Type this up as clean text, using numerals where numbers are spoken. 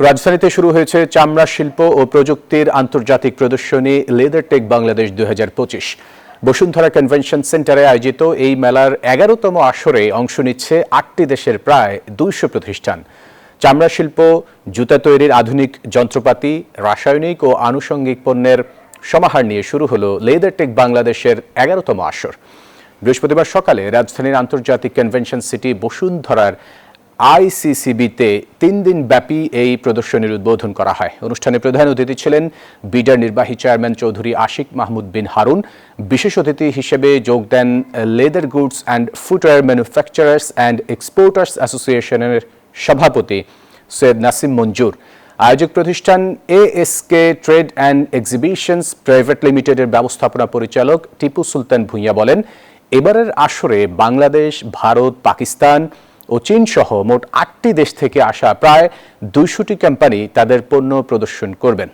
রাজধানীতে শুরু হয়েছে চামড়া শিল্প ও প্রযুক্তির আন্তর্জাতিক প্রদর্শনী লেদারটেক বাংলাদেশ 2025। বসুন্ধরা কনভেনশন সেন্টারে আয়োজিত এই মেলার 11তম আসরে অংশ নিচ্ছে 8টি দেশের প্রায় 200 প্রতিষ্ঠান। চামড়া শিল্প, জুতা তৈরির আধুনিক যন্ত্রপাতি, রাসায়নিক ও আনুষঙ্গিক পণ্যের সমাহার নিয়ে শুরু হলো লেদারটেক বাংলাদেশের 11তম আসর। বৃহস্পতিবার সকালে রাজধানীর আন্তর্জাতিক কনভেনশন সিটি বসুন্ধরার আইসিসিবিতে 3 দিন ব্যাপী এই প্রদর্শনীর উদ্বোধন করা হয়। অনুষ্ঠানে প্রধান অতিথি ছিলেন বিডার নির্বাহী চেয়ারম্যান চৌধুরী আশিক মাহমুদ বিন হারুন। বিশেষ অতিথি হিসেবে যোগ দেন leather goods and footwear manufacturers and exporters অ্যাসোসিয়েশনের সভাপতি সৈয়দ নাসিম মঞ্জুর। আয়োজক প্রতিষ্ঠান ASK trade and exhibitions private লিমিটেডের ব্যবস্থাপনা পরিচালক টিপু সুলতান ভূঁইয়া বলেন, এবারের আসরে বাংলাদেশ, ভারত, পাকিস্তান ও চীন সহ মোট 8টি দেশ থেকে আসা প্রায় 200টি কোম্পানি তাদের পণ্য প্রদর্শন করবেন।